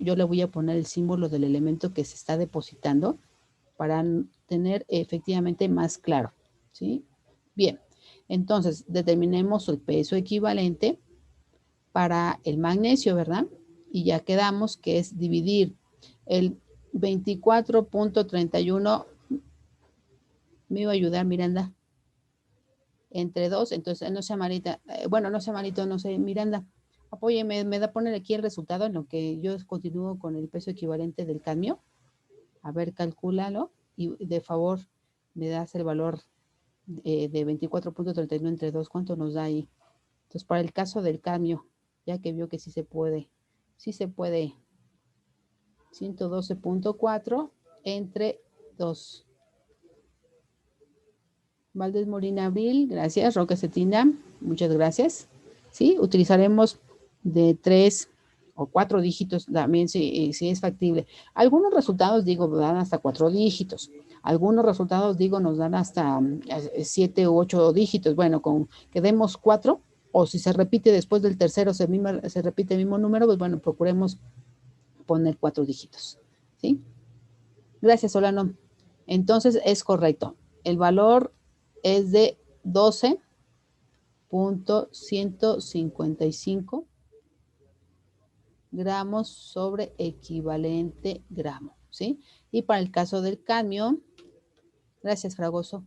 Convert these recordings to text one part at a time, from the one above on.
yo le voy a poner el símbolo del elemento que se está depositando para tener efectivamente más claro, ¿sí? Bien, entonces determinemos el peso equivalente para el magnesio, ¿verdad? Y ya quedamos que es dividir el 24.31, me iba a ayudar Miranda, entre 2, entonces no sé Marita, bueno, no sé Marito, no sé Miranda, apóyeme, me da poner aquí el resultado en lo que yo continúo con el peso equivalente del cadmio. A ver, calcúlalo y de favor me das el valor de 24.31 entre 2, ¿cuánto nos da ahí? Entonces, para el caso del cadmio, ya que vio que sí se puede, 112.4 entre 2. Valdés Molina Abril, gracias. Roque Cetina, muchas gracias. Sí, utilizaremos de 3 o 4 dígitos también si es factible. Algunos resultados, digo, dan hasta 4 dígitos. Algunos resultados, digo, nos dan hasta 7 u 8 dígitos. Bueno, con que demos 4, o si se repite después del tercero, se repite el mismo número, pues bueno, procuremos poner 4 dígitos. ¿Sí? Gracias, Solano. Entonces es correcto. El valor es de 12.155 gramos sobre equivalente gramo, ¿sí? Y para el caso del cadmio, gracias, Fragoso.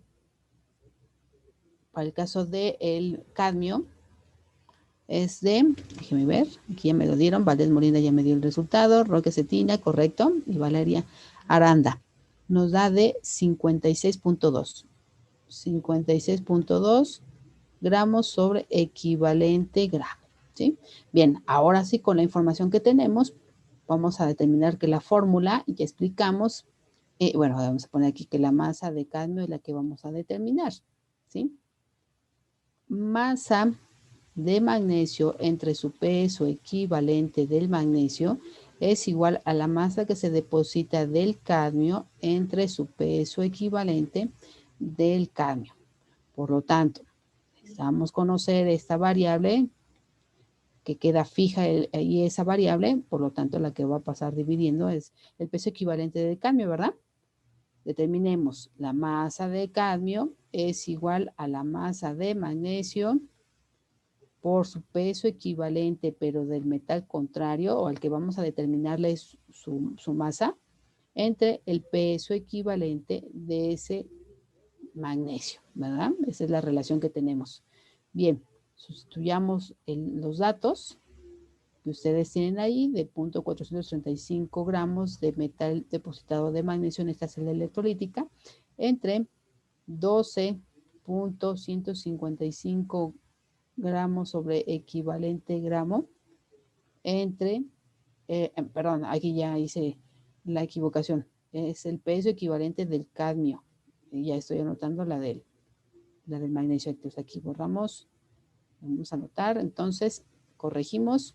Para el caso del cadmio es de, déjeme ver, aquí ya me lo dieron, Valdés Molina ya me dio el resultado, Roque Cetina, correcto, y Valeria Aranda nos da de 56.2. 56.2 gramos sobre equivalente gramo, ¿sí? Bien, ahora sí, con la información que tenemos, vamos a determinar que la fórmula, y ya explicamos, bueno, vamos a poner aquí que la masa de cadmio es la que vamos a determinar, ¿sí? Masa de magnesio entre su peso equivalente del magnesio es igual a la masa que se deposita del cadmio entre su peso equivalente del cadmio. Por lo tanto, necesitamos conocer esta variable que queda fija ahí esa variable, por lo tanto la que va a pasar dividiendo es el peso equivalente del cadmio, ¿verdad? Determinemos la masa de cadmio es igual a la masa de magnesio por su peso equivalente, pero del metal contrario, o al que vamos a determinarle su masa, entre el peso equivalente de ese magnesio, ¿verdad? Esa es la relación que tenemos. Bien, sustituyamos los datos que ustedes tienen ahí de 0.435 gramos de metal depositado de magnesio en esta celda electrolítica entre 12.155 gramos sobre equivalente gramo entre, perdón, aquí ya hice la equivocación, es el peso equivalente del cadmio. Y ya estoy anotando la del magnesio. Entonces aquí borramos, vamos a anotar, entonces corregimos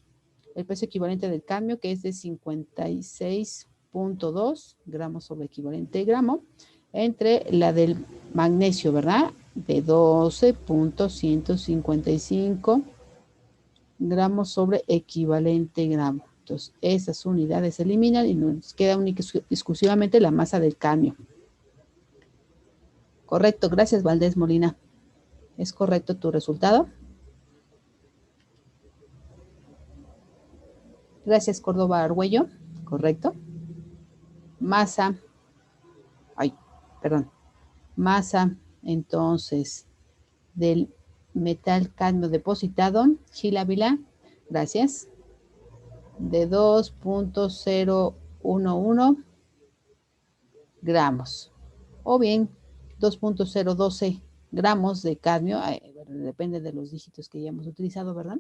el peso equivalente del cadmio, que es de 56.2 gramos sobre equivalente gramo, entre la del magnesio, ¿verdad? De 12.155 gramos sobre equivalente gramo. Entonces, esas unidades se eliminan y nos queda única y exclusivamente la masa del cadmio. Correcto, gracias Valdés Molina. ¿Es correcto tu resultado? Gracias Córdoba Argüello, correcto. Masa, masa entonces del metal cadmio depositado, Gil Ávila, gracias, de 2.011 gramos, o bien 2.012 gramos de cadmio, bueno, depende de los dígitos que hayamos utilizado, ¿verdad?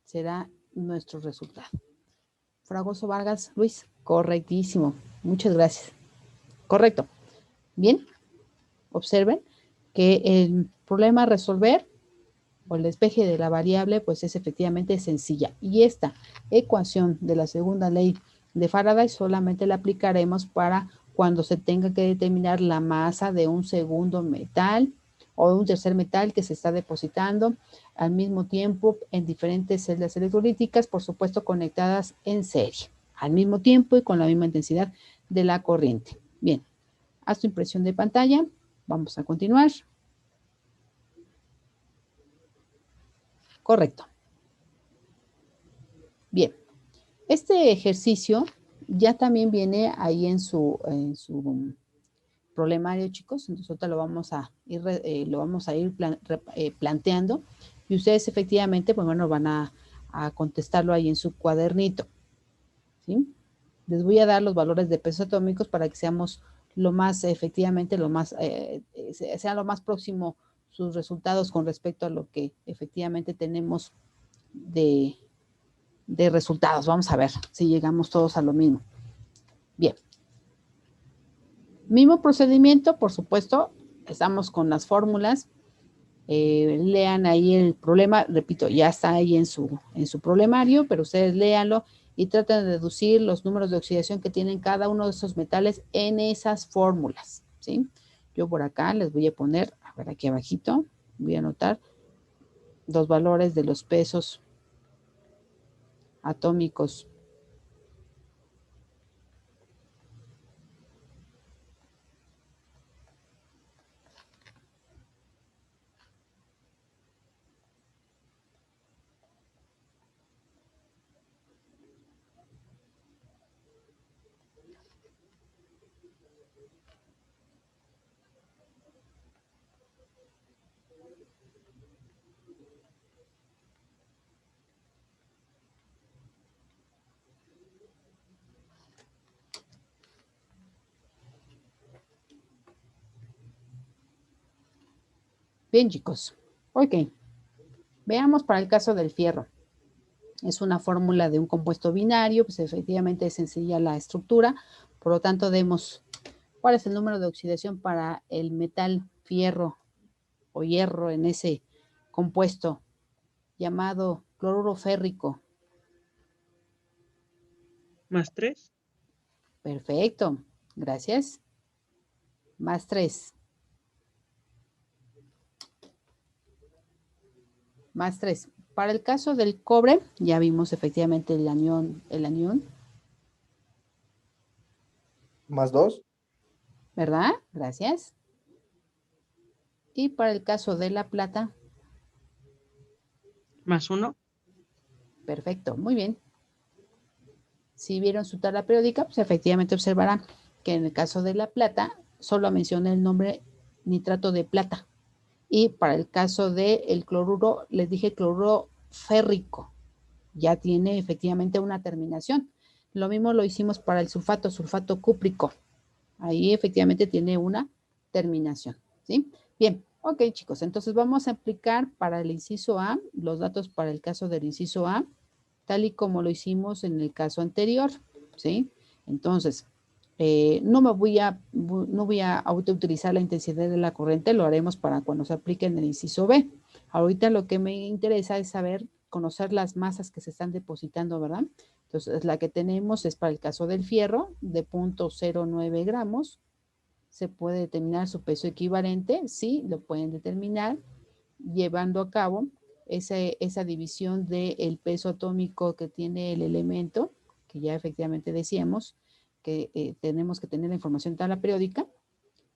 Será nuestro resultado. Fragoso Vargas, Luis, correctísimo, muchas gracias. Correcto. Bien, observen que el problema a resolver o el despeje de la variable pues es efectivamente sencilla. Y esta ecuación de la segunda ley de Faraday solamente la aplicaremos para cuando se tenga que determinar la masa de un segundo metal o de un tercer metal que se está depositando al mismo tiempo en diferentes celdas electrolíticas, por supuesto conectadas en serie. al mismo tiempo y con la misma intensidad de la corriente. Bien, haz tu impresión de pantalla. Vamos a continuar. Correcto. Bien, este ejercicio ya también viene ahí en su problemario, chicos. Entonces ahorita lo vamos a ir planteando y ustedes efectivamente, pues bueno, van a contestarlo ahí en su cuadernito, ¿sí? Les voy a dar los valores de pesos atómicos para que seamos lo más, efectivamente, sea lo más próximo sus resultados con respecto a lo que efectivamente tenemos de resultados. Vamos a ver si llegamos todos a lo mismo. Bien. Mismo procedimiento, por supuesto, estamos con las fórmulas. Lean ahí el problema, repito, ya está ahí en su problemario, pero ustedes léanlo y traten de deducir los números de oxidación que tienen cada uno de esos metales en esas fórmulas, ¿sí? Yo por acá les voy a poner, a ver aquí abajito, voy a anotar los valores de los pesos atómicos. Bien, chicos. Ok. Veamos para el caso del fierro. Es una fórmula de un compuesto binario, pues efectivamente es sencilla la estructura. Por lo tanto, demos cuál es el número de oxidación para el metal fierro o hierro en ese compuesto llamado cloruro férrico. +3. Perfecto. Gracias. +3. +3. Para el caso del cobre, ya vimos efectivamente el anión. +2. ¿Verdad? Gracias. Y para el caso de la plata. +1. Perfecto, muy bien. Si vieron su tabla periódica, pues efectivamente observarán que en el caso de la plata, solo menciona el nombre nitrato de plata. Y para el caso del cloruro, les dije cloruro férrico. Ya tiene efectivamente una terminación. Lo mismo lo hicimos para el sulfato cúprico. Ahí efectivamente tiene una terminación, ¿sí? Bien, ok, chicos, entonces vamos a aplicar para el inciso A los datos para el caso del inciso A, tal y como lo hicimos en el caso anterior, ¿sí? Entonces, no voy a autoutilizar la intensidad de la corriente, lo haremos para cuando se aplique en el inciso B. Ahorita lo que me interesa es conocer las masas que se están depositando, ¿verdad? Entonces, la que tenemos es para el caso del fierro, de 0.09 gramos. Se puede determinar su peso equivalente, sí, lo pueden determinar llevando a cabo esa división del peso atómico que tiene el elemento, que ya efectivamente decíamos que tenemos que tener la información en tabla periódica,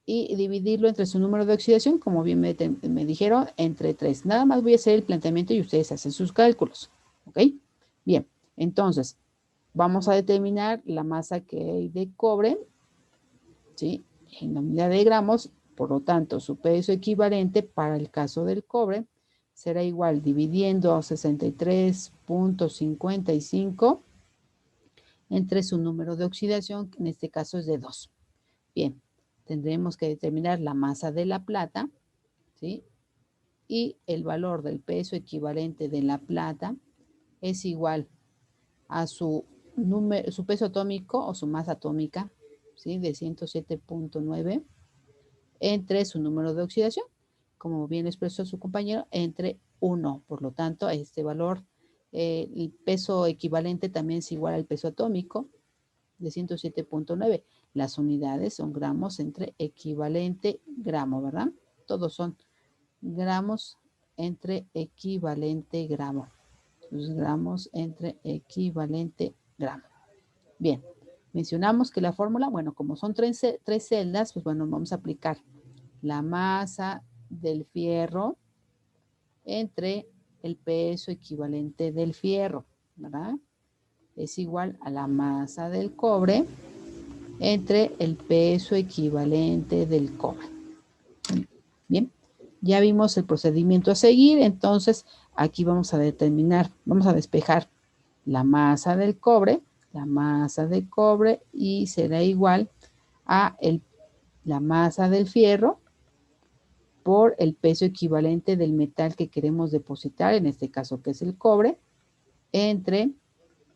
y dividirlo entre su número de oxidación, como bien me dijeron, entre 3. Nada más voy a hacer el planteamiento y ustedes hacen sus cálculos, ¿ok? Bien, entonces, vamos a determinar la masa que hay de cobre, ¿sí? En la unidad de gramos, por lo tanto, su peso equivalente para el caso del cobre será igual dividiendo a 63.55 entre su número de oxidación, que en este caso es de 2. Bien, tendremos que determinar la masa de la plata, ¿sí? Y el valor del peso equivalente de la plata es igual a su peso atómico o su masa atómica, ¿sí? De 107.9 entre su número de oxidación, como bien expresó su compañero, entre 1. Por lo tanto, este valor, el peso equivalente también es igual al peso atómico de 107.9. Las unidades son gramos entre equivalente gramo, ¿verdad? Todos son gramos entre equivalente gramo. Los gramos entre equivalente gramo. Bien, mencionamos que la fórmula, bueno, como son tres celdas, pues bueno, vamos a aplicar la masa del fierro entre el peso equivalente del fierro, ¿verdad? Es igual a la masa del cobre entre el peso equivalente del cobre. Bien, ya vimos el procedimiento a seguir, entonces aquí vamos a determinar, vamos a despejar la masa del cobre, y será igual a la masa del fierro por el peso equivalente del metal que queremos depositar, en este caso que es el cobre, entre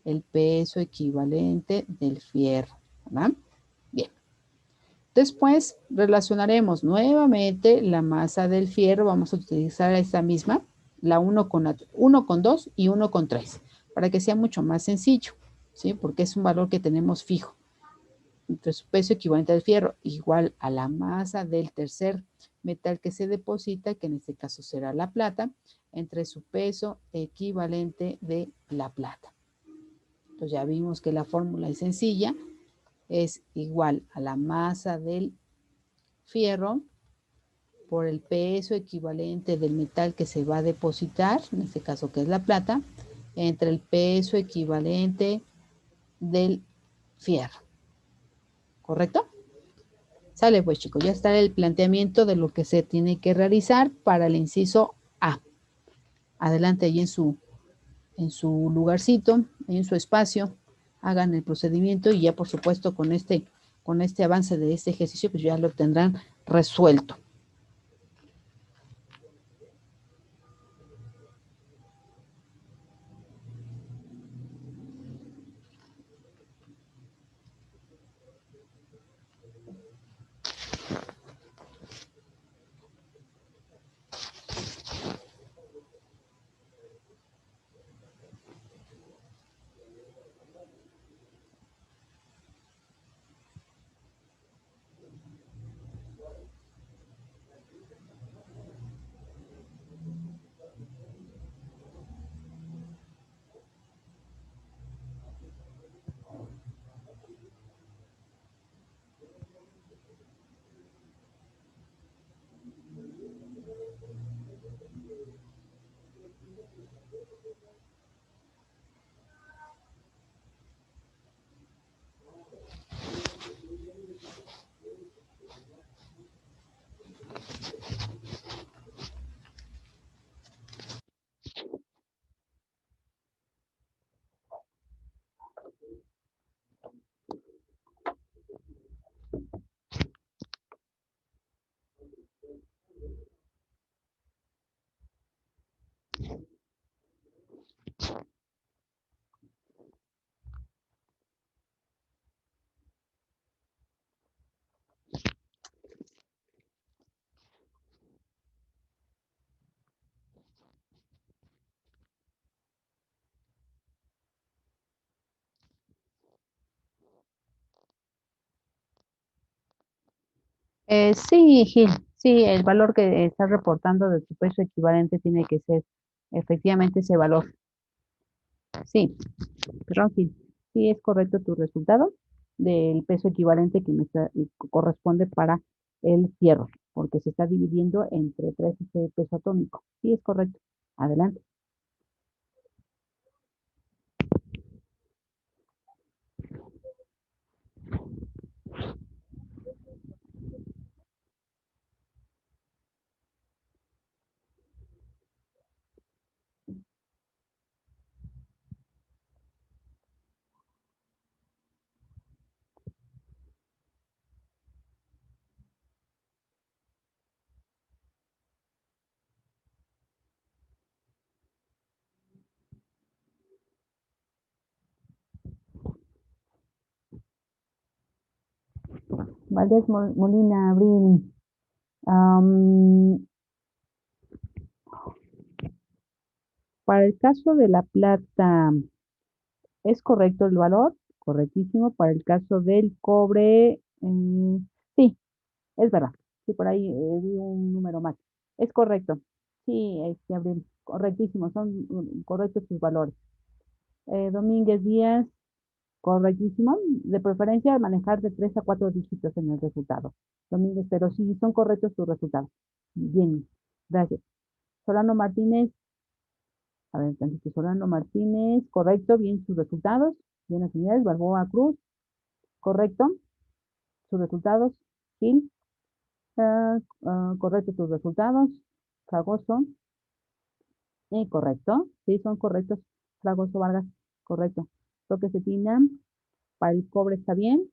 el peso equivalente del fierro, ¿verdad? Bien. Después relacionaremos nuevamente la masa del fierro, vamos a utilizar esta misma, la 1 con 2 y 1 con 3, para que sea mucho más sencillo, ¿sí? Porque es un valor que tenemos fijo. Entre su peso equivalente al fierro, igual a la masa del tercer metal que se deposita, que en este caso será la plata, entre su peso equivalente de la plata. Entonces ya vimos que la fórmula es sencilla, es igual a la masa del fierro por el peso equivalente del metal que se va a depositar, en este caso que es la plata, entre el peso equivalente del fierro. ¿Correcto? Sale pues chicos, ya está el planteamiento de lo que se tiene que realizar para el inciso A. Adelante ahí en su lugarcito, en su espacio, hagan el procedimiento y ya por supuesto con este avance de este ejercicio pues ya lo tendrán resuelto. Sí, Gil, sí, el valor que estás reportando de tu peso equivalente tiene que ser efectivamente ese valor. Sí, perdón, Gil, sí es correcto tu resultado del peso equivalente que corresponde para el fierro, porque se está dividiendo entre 3 ese peso atómico. Sí, es correcto. Adelante. Valdés Molina Abril. Para el caso de la plata, ¿es correcto el valor? Correctísimo. Para el caso del cobre, sí, es verdad. Sí, por ahí vi un número más. Es correcto. Sí, Abril, correctísimo. Son correctos sus valores. Domínguez Díaz, Correctísimo. De preferencia manejar de 3 a 4 dígitos en el resultado. Domínguez, pero sí son correctos tus resultados. Bien, gracias. Solano Martínez, a ver, tantito, Solano Martínez, correcto, bien sus resultados. Bien, señores, Balboa Cruz, correcto, sus resultados. Gil, correcto tus resultados. Fragoso, correcto, sí, son correctos. Fragoso Vargas, correcto. Toque Cetina, para el cobre está bien.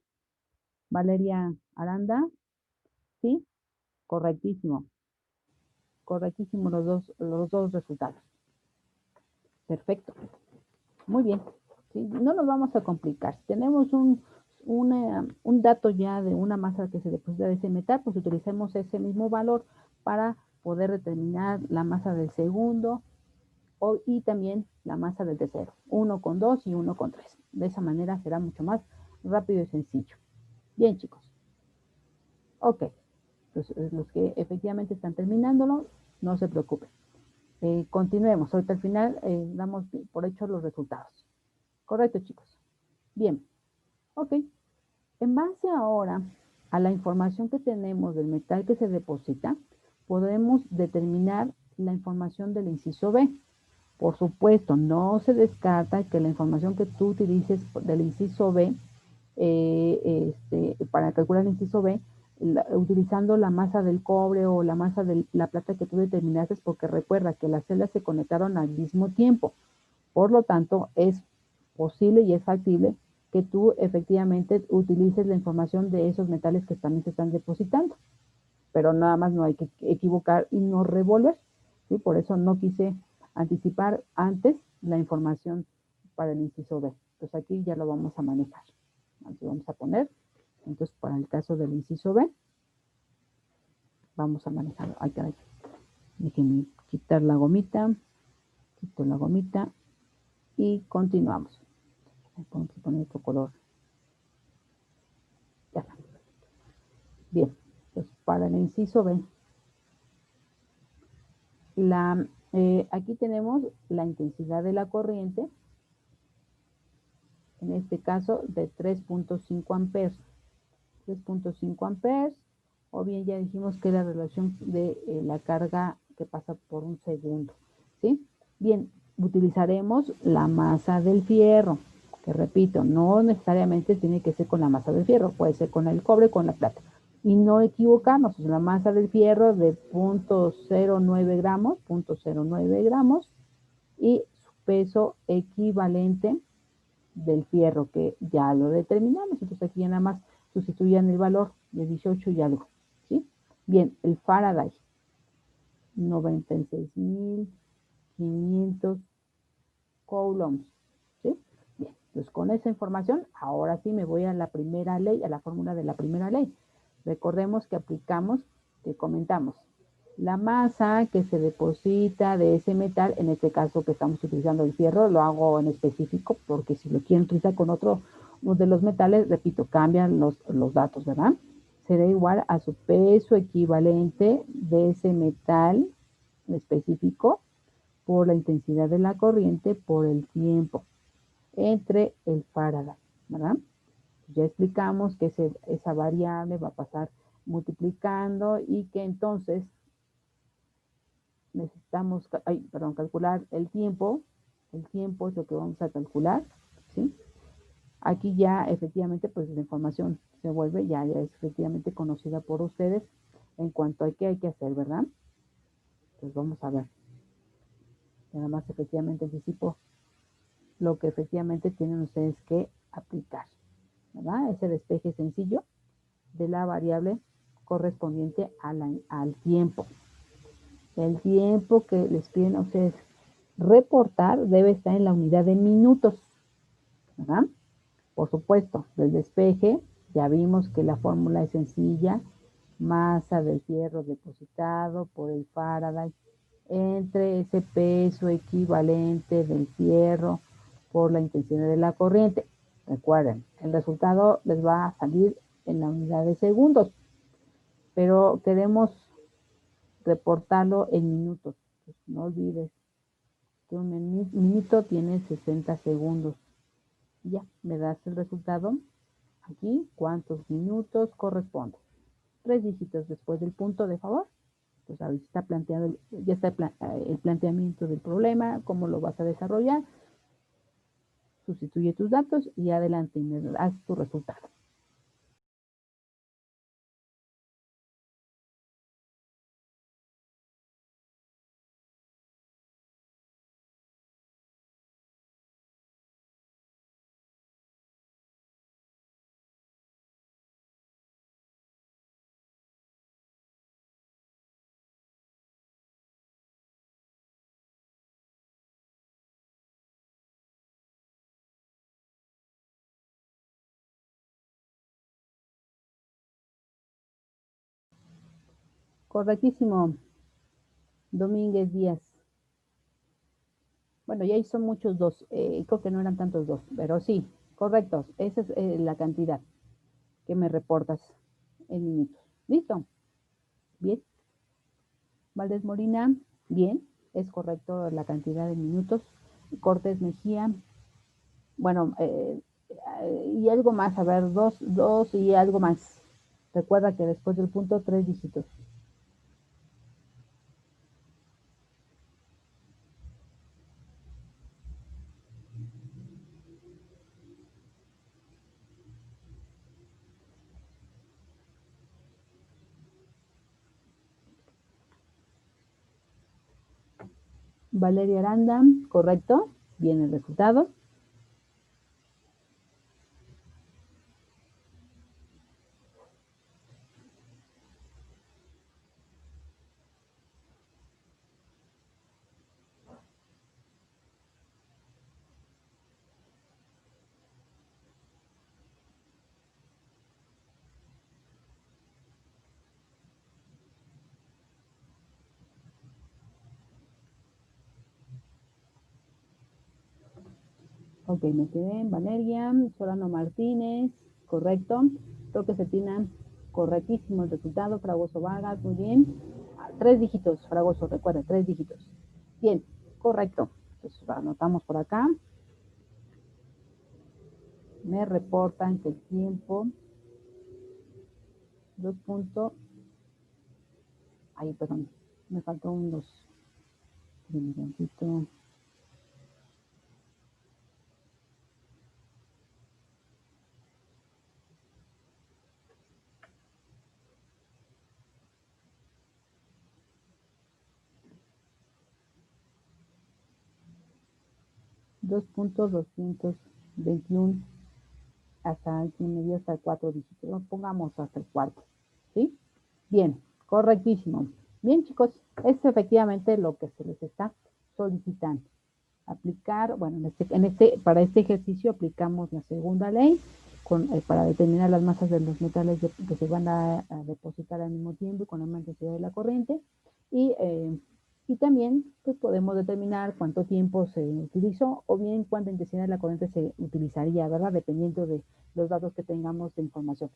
Valeria Aranda, sí, correctísimo. Correctísimo los dos resultados. Perfecto. Muy bien. ¿Sí? No nos vamos a complicar. Tenemos un dato ya de una masa que se deposita de ese metal, pues utilicemos ese mismo valor para poder determinar la masa del segundo y también la masa del tercero. 1 con 2 y 1 con 3. De esa manera será mucho más rápido y sencillo. Bien, chicos. Ok. Entonces, los que efectivamente están terminándolo, no se preocupen. Continuemos. Ahorita al final damos por hecho los resultados. Correcto, chicos. Bien. Ok. En base ahora a la información que tenemos del metal que se deposita, podemos determinar la información del inciso B. Por supuesto, no se descarta que la información que tú utilices del inciso B, para calcular el inciso B, utilizando la masa del cobre o la masa de la plata que tú determinaste, porque recuerda que las celdas se conectaron al mismo tiempo. Por lo tanto, es posible y es factible que tú efectivamente utilices la información de esos metales que también se están depositando. Pero nada más no hay que equivocar y no revolver. ¿Sí? Por eso no quise anticipar antes la información para el inciso B. Entonces aquí ya lo vamos a manejar. Aquí vamos a poner, entonces para el caso del inciso B, vamos a manejarlo. Ay, caray. Déjenme quitar la gomita. Quito la gomita y continuamos. Vamos a poner otro color. Ya está. Bien, pues para el inciso B, aquí tenemos la intensidad de la corriente, en este caso de 3.5 amperes. 3.5 amperes, o bien ya dijimos que la relación de la carga que pasa por un segundo. ¿Sí? Bien, utilizaremos la masa del fierro, que repito, no necesariamente tiene que ser con la masa del fierro, puede ser con el cobre, con la plata. Y no equivocarnos, la masa del fierro de 0.09 gramos, 0.09 gramos, y su peso equivalente del fierro, que ya lo determinamos. Entonces aquí ya nada más sustituyan el valor de 18 y algo. ¿Sí? Bien, el Faraday, 96.500 coulombs. ¿Sí? Bien, pues con esa información, ahora sí me voy a la primera ley, a la fórmula de la primera ley. Recordemos que aplicamos, que comentamos, la masa que se deposita de ese metal, en este caso que estamos utilizando el fierro, lo hago en específico porque si lo quieren utilizar con otro de los metales, repito, cambian los datos, ¿verdad? Será igual a su peso equivalente de ese metal específico por la intensidad de la corriente por el tiempo entre el Faraday, ¿verdad? Ya explicamos que esa variable va a pasar multiplicando y que entonces necesitamos, calcular el tiempo. El tiempo es lo que vamos a calcular, ¿sí? Aquí ya efectivamente pues la información se vuelve, ya es efectivamente conocida por ustedes en cuanto a qué hay que hacer, ¿verdad? Pues vamos a ver. Nada más efectivamente anticipo lo que efectivamente tienen ustedes que aplicar, ¿verdad? Ese despeje sencillo de la variable correspondiente al tiempo. El tiempo que les piden a ustedes reportar debe estar en la unidad de minutos, ¿verdad? Por supuesto, del despeje, ya vimos que la fórmula es sencilla, masa del fierro depositado por el Faraday entre ese peso equivalente del fierro por la intensidad de la corriente. Recuerden, el resultado les va a salir en la unidad de segundos, pero queremos reportarlo en minutos. Pues no olvides que un minuto tiene 60 segundos. Y ya, me das el resultado aquí, cuántos minutos corresponde. 3 dígitos después del punto, de favor. Pues ahorita está planteado, ya está el planteamiento del problema, cómo lo vas a desarrollar. Sustituye tus datos y adelante, me das tu resultado. Correctísimo, Domínguez Díaz. Bueno, ya ahí son muchos dos, creo que no eran tantos dos, pero sí, correctos. Esa es la cantidad que me reportas en minutos. ¿Listo? Bien. Valdés Molina, bien, es correcto la cantidad de minutos. Cortés Mejía, bueno, y algo más, a ver, dos y algo más. Recuerda que después del punto, 3 dígitos. Valeria Aranda, correcto, bien el resultado. Ok, me quedé en Valeria, Solano Martínez, correcto. Roque Cetina, correctísimo el resultado. Fragoso Vargas, muy bien. 3 dígitos, Fragoso, recuerda, 3 dígitos. Bien, correcto. Entonces anotamos por acá. Me reportan que el tiempo, 2 puntos, ahí, perdón, me faltó un 2. 2.221 hasta aquí me dio hasta el 4 dígitos. Lo pongamos hasta el cuarto. ¿Sí? Bien, correctísimo. Bien, chicos, es efectivamente lo que se les está solicitando. Aplicar, bueno, para este ejercicio aplicamos la segunda ley para determinar las masas de los metales que se van a depositar al mismo tiempo y con la misma intensidad de la corriente. Y también pues podemos determinar cuánto tiempo se utilizó o bien cuánta intensidad de la corriente se utilizaría, ¿verdad? Dependiendo de los datos que tengamos de información.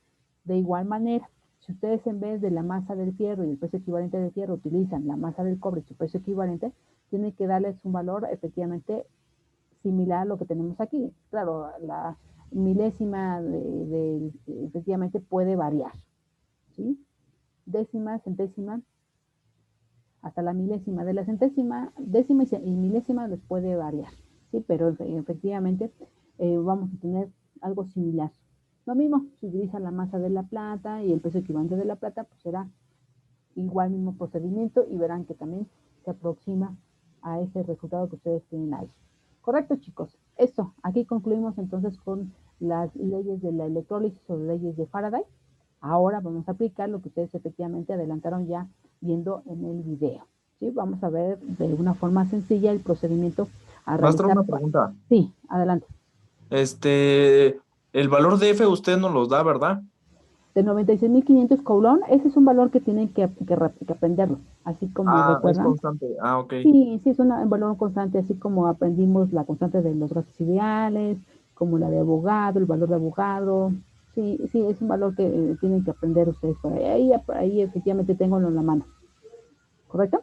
De igual manera, si ustedes en vez de la masa del fierro y el peso equivalente del fierro utilizan la masa del cobre y su peso equivalente, tienen que darles un valor efectivamente similar a lo que tenemos aquí. Claro, la milésima efectivamente puede variar, ¿sí? Décima, centésima, hasta la milésima. De la centésima, décima y milésima les puede variar, ¿sí? Pero efectivamente vamos a tener algo similar. Lo mismo, si utilizan la masa de la plata y el peso equivalente de la plata, pues será igual mismo procedimiento y verán que también se aproxima a ese resultado que ustedes tienen ahí. Correcto, chicos. Eso, aquí concluimos entonces con las leyes de la electrólisis o leyes de Faraday. Ahora vamos a aplicar lo que ustedes efectivamente adelantaron ya viendo en el video. ¿Sí? Vamos a ver de una forma sencilla el procedimiento a Maestro, realizar. una pregunta. Sí, adelante. El valor de F usted nos los da, ¿verdad? De 96.500 Coulomb, ese es un valor que tienen que aprenderlo, así como Es recuerdan. constante. Ah, ok. Sí, sí, es un valor constante, así como aprendimos la constante de los gases ideales, como la de abogado, el valor de abogado. Sí, sí, es un valor que tienen que aprender ustedes por ahí. Ahí efectivamente tengo en la mano. ¿Correcto?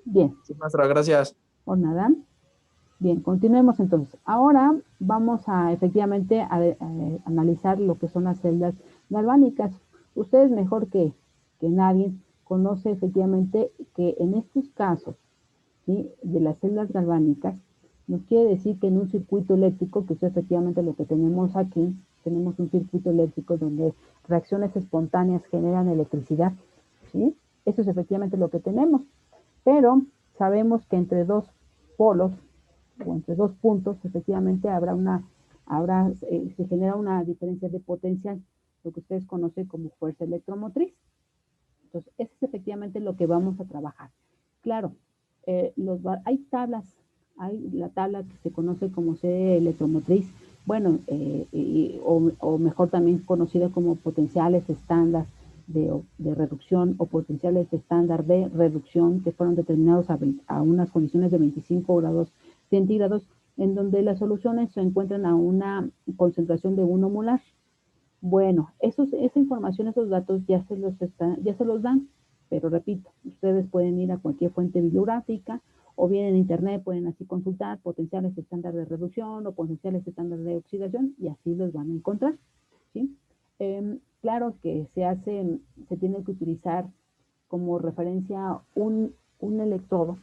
Bien. Sí, maestra, gracias. Por nada. Bien, continuemos entonces. Ahora vamos a efectivamente a analizar lo que son las celdas galvánicas. Ustedes mejor que nadie conoce efectivamente que en estos casos, ¿sí?, de las celdas galvánicas, nos quiere decir que en un circuito eléctrico, que es efectivamente lo que tenemos aquí, tenemos un circuito eléctrico donde reacciones espontáneas generan electricidad, ¿sí? Eso es efectivamente lo que tenemos, pero sabemos que entre dos polos o entre dos puntos, efectivamente se genera una diferencia de potencial, lo que ustedes conocen como fuerza electromotriz. Entonces, eso es efectivamente lo que vamos a trabajar. Claro, hay tablas, hay la tabla que se conoce como serie electromotriz, bueno, o mejor también conocida como potenciales estándar de reducción o potenciales estándar de reducción que fueron determinados a unas condiciones de 25 grados centígrados, en donde las soluciones se encuentran a una concentración de 1 molar. Bueno, esa información, esos datos ya se los dan, pero repito, ustedes pueden ir a cualquier fuente bibliográfica o bien en internet pueden así consultar potenciales estándar de reducción o potenciales estándar de oxidación y así los van a encontrar, ¿sí? Claro que se tiene que utilizar como referencia un electrodo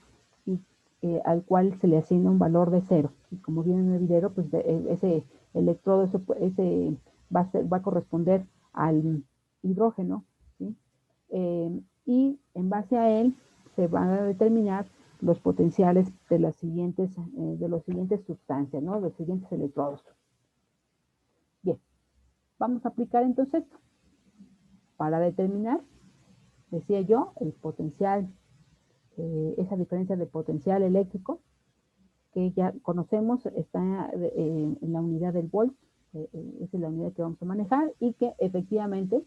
al cual se le asigna un valor de 0. Y como viene en el video, pues ese electrodo, ese va a corresponder al hidrógeno, ¿sí? Y en base a él se van a determinar los potenciales de los siguientes sustancias, ¿no? Los siguientes electrodos. Bien, vamos a aplicar entonces esto. Para determinar, decía yo, el potencial, esa diferencia de potencial eléctrico, que ya conocemos, está en la unidad del volt, esa es la unidad que vamos a manejar, y que efectivamente,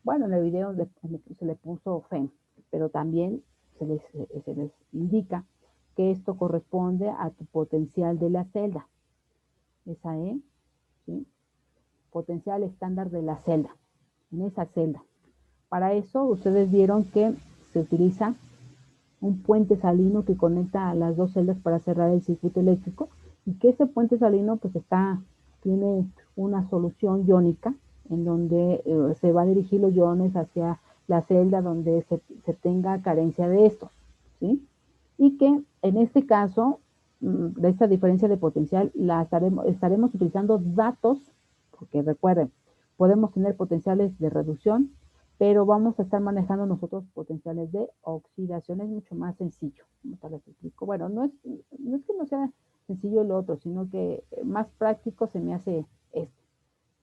bueno, en el video se le puso FEM, pero también se les indica que esto corresponde a tu potencial de la celda. Esa es, ¿sí?, potencial estándar de la celda, en esa celda. Para eso, ustedes vieron que se utiliza un puente salino que conecta a las dos celdas para cerrar el circuito eléctrico, y que ese puente salino pues tiene una solución iónica en donde se va a dirigir los iones hacia la celda donde se tenga carencia de estos, ¿sí? Y que en este caso, de esta diferencia de potencial, estaremos utilizando datos, porque recuerden, podemos tener potenciales de reducción, pero vamos a estar manejando nosotros potenciales de oxidación. Es mucho más sencillo. ¿Cómo les explico? Bueno, no es que no sea sencillo el otro, sino que más práctico se me hace este.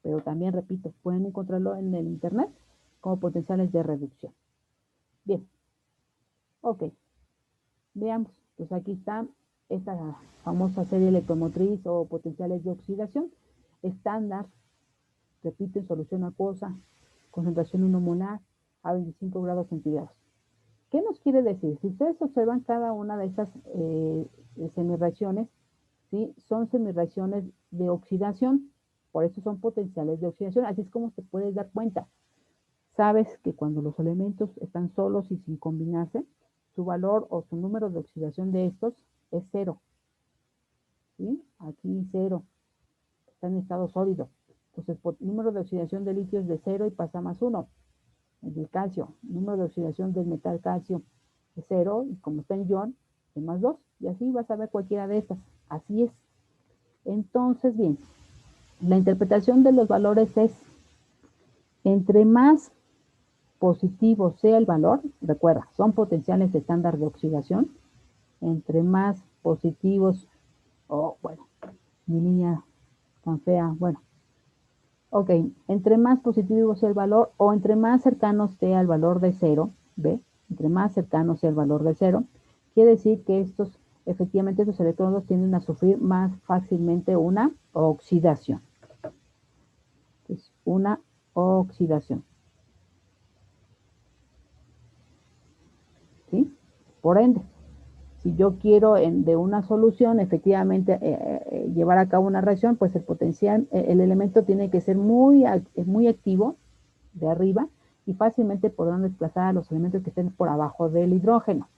Pero también, repito, pueden encontrarlo en el internet como potenciales de reducción. Bien. Ok. Veamos. Pues aquí está esta famosa serie electromotriz o potenciales de oxidación. Estándar, repito, en solución acuosa, concentración 1 molar a 25 grados centígrados. ¿Qué nos quiere decir? Si ustedes observan cada una de estas semirreacciones, ¿sí?, son semirreacciones de oxidación, por eso son potenciales de oxidación. Así es como te puedes dar cuenta. Sabes que cuando los elementos están solos y sin combinarse, su valor o su número de oxidación de estos es 0. ¿Sí? Aquí 0. Está en estado sólido. Entonces, número de oxidación de litio es de 0 y pasa más 1. El del calcio, número de oxidación del metal calcio es 0, y como está en ion, es más 2, y así vas a ver cualquiera de estas. Así es. Entonces, bien, la interpretación de los valores es, entre más positivo sea el valor, recuerda, son potenciales estándar de oxidación, entre más positivos, bueno, mi niña tan fea, bueno, ok, entre más positivo sea el valor o entre más cercano esté al valor de 0, ¿ve? Entre más cercano sea el valor de 0, quiere decir que efectivamente estos electrodos tienden a sufrir más fácilmente una oxidación. Es una oxidación. ¿Sí? Por ende, si yo quiero de una solución efectivamente llevar a cabo una reacción, pues el elemento tiene que ser muy activo de arriba y fácilmente podrán desplazar a los elementos que estén por abajo del hidrógeno,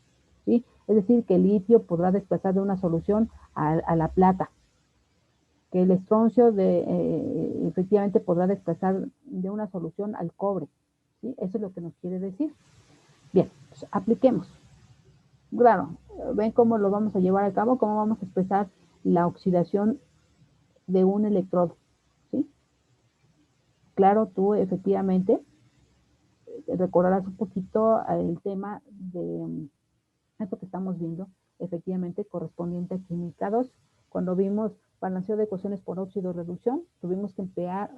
¿sí? Es decir, que el litio podrá desplazar de una solución a la plata, que el estroncio efectivamente podrá desplazar de una solución al cobre, ¿sí? Eso es lo que nos quiere decir. Bien, pues apliquemos. Claro, ven cómo lo vamos a llevar a cabo, cómo vamos a expresar la oxidación de un electrodo, ¿sí? Claro, tú efectivamente recordarás un poquito el tema de esto que estamos viendo, efectivamente correspondiente a química 2. Cuando vimos balanceo de ecuaciones por óxido reducción, tuvimos que emplear